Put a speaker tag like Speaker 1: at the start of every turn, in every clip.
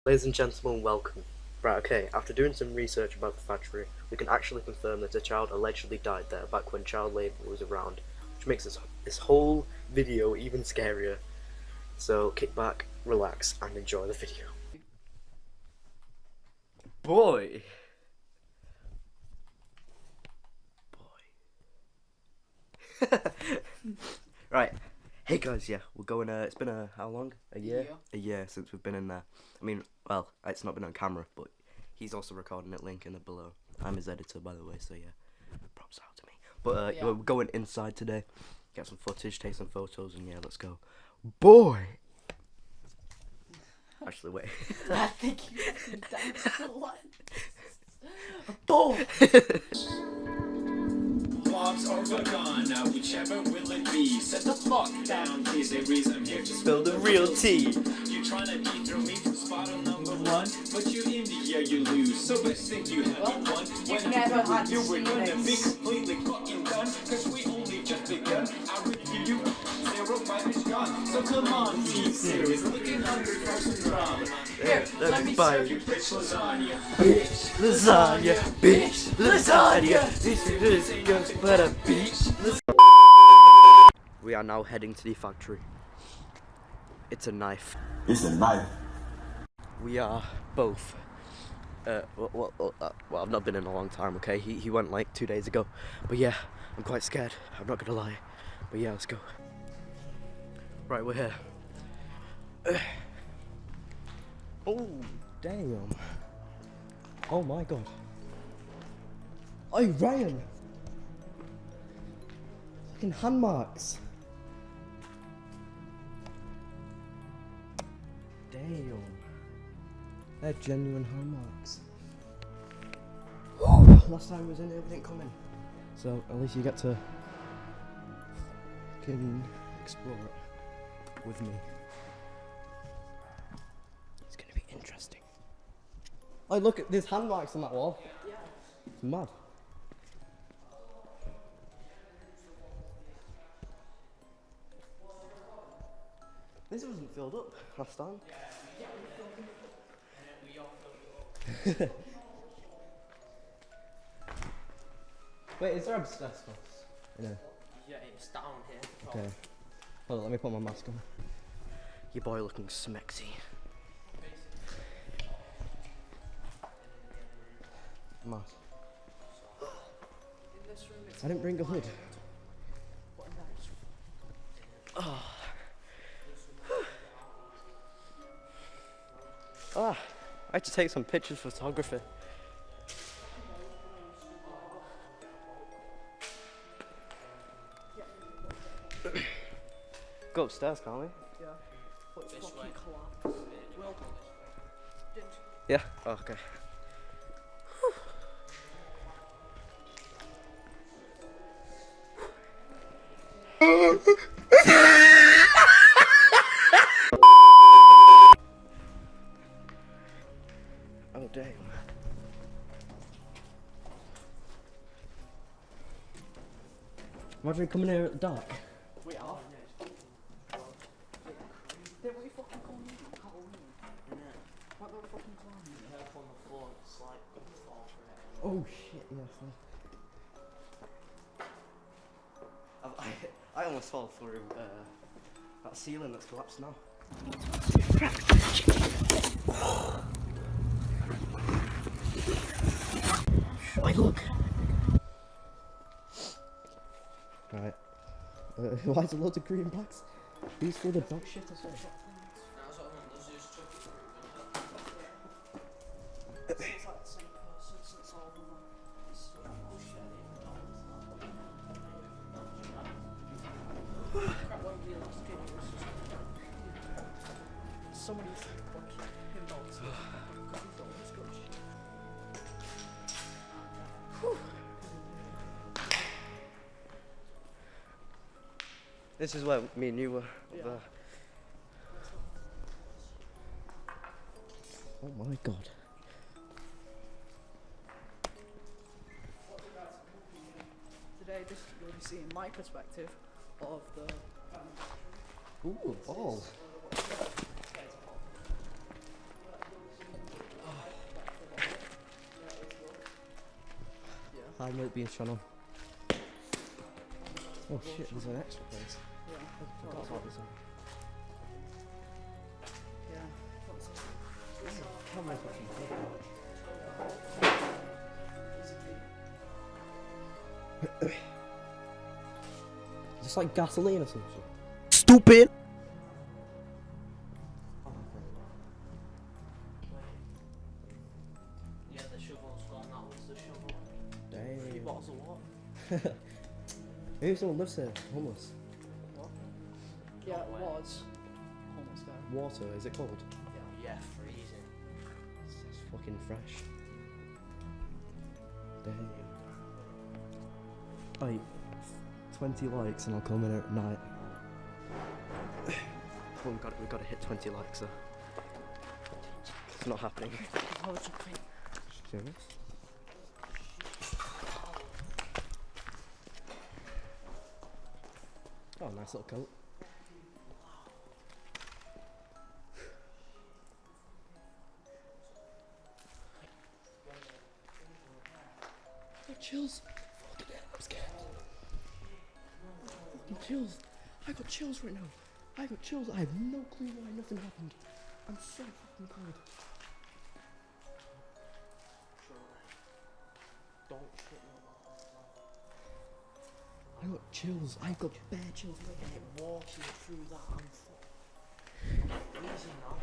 Speaker 1: Ladies and gentlemen, welcome. Right, okay, after doing some research about the factory, we can actually confirm that a child allegedly died there back when child labour was around, which makes this whole video even scarier. So kick back, relax, and enjoy the video. Boy! Right. Hey guys, yeah, we're going, it's been how long? A year? A year since we've been in there. I mean, well, it's not been on camera, but he's also recording it, link in the below. I'm his editor, by the way, so yeah, props out to me. But, we're going inside today, get some footage, take some photos, and yeah, let's go. Boy! Actually, wait.
Speaker 2: I think you danced a lot. Boy!
Speaker 3: Bob's overgone, now whichever will it be? Set the fuck down, please, Aries, I'm here to spill the real tea. You tryna de-throw me from spot on number one, but you in the air, you lose, so best think you haven't won.
Speaker 2: You've never had
Speaker 3: You were gonna be
Speaker 2: students.
Speaker 3: completely fucking done, cause we only just begun. I review you, 0 minus gone, so come on, team series, looking hungry for some drama.
Speaker 2: Here, let me
Speaker 3: Serve you bitch lasagna.
Speaker 1: Bitch, lasagna, bitch, lasagna, this is just but a beach. We are now heading to the factory. It's a knife.
Speaker 4: It's a knife.
Speaker 1: We are both. Well, I've not been in a long time. Okay, he went like 2 days ago, but yeah, I'm quite scared. I'm not gonna lie, but yeah, let's go. Right, we're here. Oh, damn. Oh my god. Oh, Ryan. Fucking hand marks. Damn. They're genuine hand marks. Last time I was in here, we didn't come in. So, at least you get to fucking explore it with me. It's gonna be interesting. Oh, look, there's hand marks on that wall. It's mad. This wasn't filled up last time. Wait, is there asbestos? No.
Speaker 2: Yeah, it's down here.
Speaker 1: Okay. Hold on, let me put my mask on. Your boy looking smexy. Mask. I didn't bring a hood. Oh. I had to take some pictures for photography. Go upstairs, can't we?
Speaker 2: Yeah. But it's fucking collapsed. Will.
Speaker 1: Yeah? Oh, okay. Oh, damn. Imagine coming here at the dark.
Speaker 2: We are. Did we fucking call me Halloween? What the fucking clown? You help on the floor, it's like fall for it.
Speaker 1: Oh shit, yes. I almost fell through that ceiling that's collapsed now. Wait, look! Right. Why is there loads of green bags? These for the dog shit or something?
Speaker 2: It's like the same person since all of them. Somebody's fucking him dogs.
Speaker 1: This is where me and you were.
Speaker 2: Yeah.
Speaker 1: Oh my god.
Speaker 2: Today, this you'll be seeing my perspective of the.
Speaker 1: Ooh, a ball.
Speaker 4: Hi, mate, being shone on. Oh shit, there's an extra place.
Speaker 2: Yeah.
Speaker 4: I forgot about this one.
Speaker 2: Yeah.
Speaker 4: Camera's actually good. Is this like gasoline or something? Stupid!
Speaker 2: Yeah, the shovel's gone. That was the shovel. 3
Speaker 4: Damn.
Speaker 2: bottles of water.
Speaker 4: Maybe someone lives here, homeless.
Speaker 2: What? Yeah, it was. Homeless guy.
Speaker 4: Water, is it cold?
Speaker 2: Yeah, freezing.
Speaker 4: It's fucking fresh. Damn. Right, 20 likes and I'll come in at night.
Speaker 1: Well, we've got to hit 20 likes, though. It's not happening.
Speaker 4: Serious? Oh, nice little coat. Oh, chills. Fucking hell, I'm scared. Fucking chills. I got chills right now. I got chills. I have no clue why nothing happened. I'm so fucking cold.
Speaker 2: Don't shit your mouth.
Speaker 4: I got chills. I got bare chills.
Speaker 2: And it walking through that, I'm freezing now.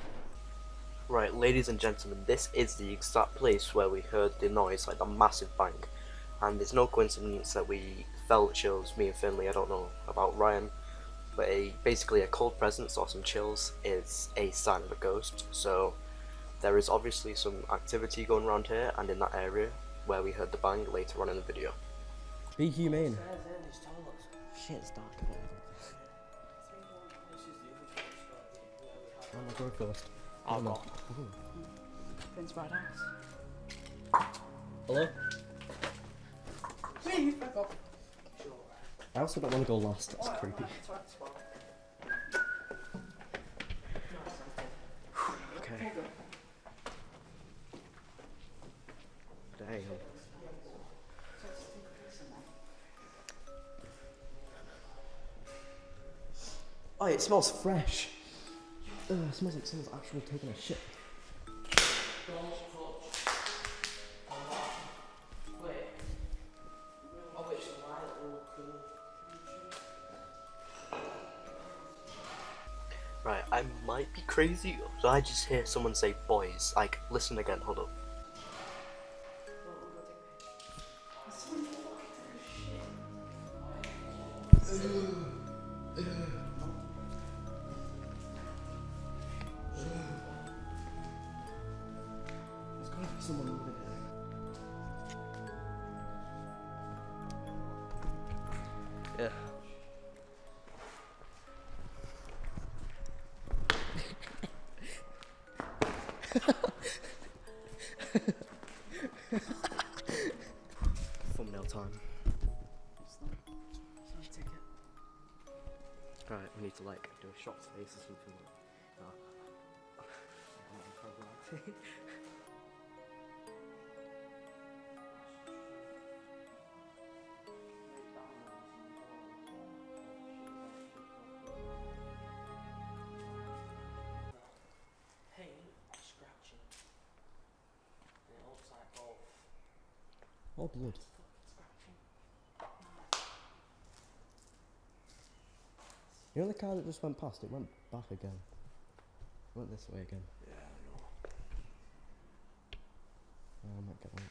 Speaker 1: Right, ladies and gentlemen, this is the exact place where we heard the noise, like the massive bang. And there's no coincidence that we felt chills, me and Finley. I don't know about Ryan, but basically a cold presence or some chills is a sign of a ghost. So there is obviously some activity going around here and in that area where we heard the bang later on in the video.
Speaker 4: Be humane.
Speaker 2: Shit, it's dark.
Speaker 4: I'm gonna go first.
Speaker 2: I'll go.
Speaker 5: Prince Brad House.
Speaker 4: Hello?
Speaker 5: Me, fuck off.
Speaker 4: I also don't want to go last. That's creepy.
Speaker 1: Okay. Damn.
Speaker 4: Oh, it smells fresh. It smells like someone's actually taking a shit.
Speaker 1: Right, I might be crazy, so I just hear someone say boys. Like, listen again, hold up.
Speaker 4: There's gotta be someone living here.
Speaker 1: Yeah. Thumbnail time. Right, we need to like do a shocked face or something.
Speaker 2: Paint scratching. And it looks like both.
Speaker 4: Oh, blood.
Speaker 2: Scratching.
Speaker 4: You know the car that just went past? It went back again. It went this way again.
Speaker 2: Yeah, I know.
Speaker 4: I might get one.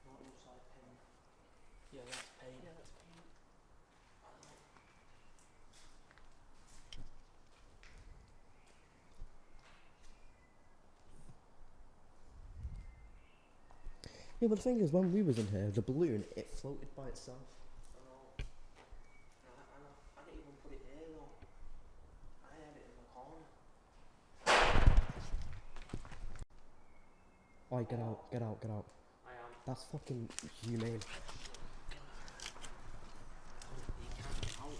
Speaker 2: That looks like paint. Yeah, that's paint. Yeah, that's paint.
Speaker 4: Yeah, but the thing is, when we was in here, the balloon, it floated by itself.
Speaker 2: I know. I didn't even put it there though. I had it in the corner.
Speaker 4: Oi, get out, get out, get out.
Speaker 2: I am.
Speaker 4: That's fucking humane.
Speaker 2: You can't get out.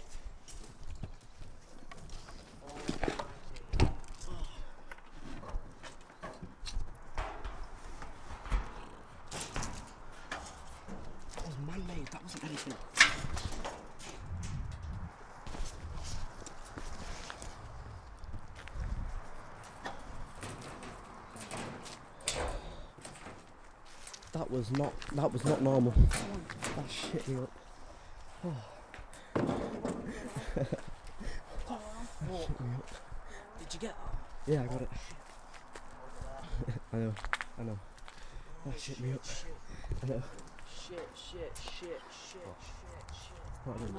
Speaker 2: anything.
Speaker 4: That was not normal. That shit me up. Oh. Shit me up.
Speaker 2: Did you get that?
Speaker 4: Yeah, I got it. I know. That shit me up. I know.
Speaker 2: Shit.
Speaker 4: What did you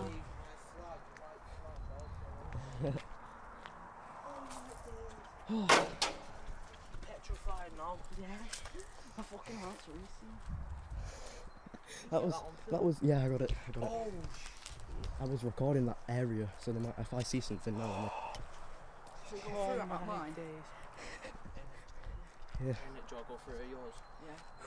Speaker 2: Petrified now. Yeah. I fucking heart racing.
Speaker 4: That was yeah, I got it.
Speaker 2: Oh
Speaker 4: I was recording that area, so then if I see something now, I'm like,
Speaker 5: Should we go through it at mine?
Speaker 2: days.
Speaker 4: yeah.
Speaker 2: Do you want to go through yours? Yeah.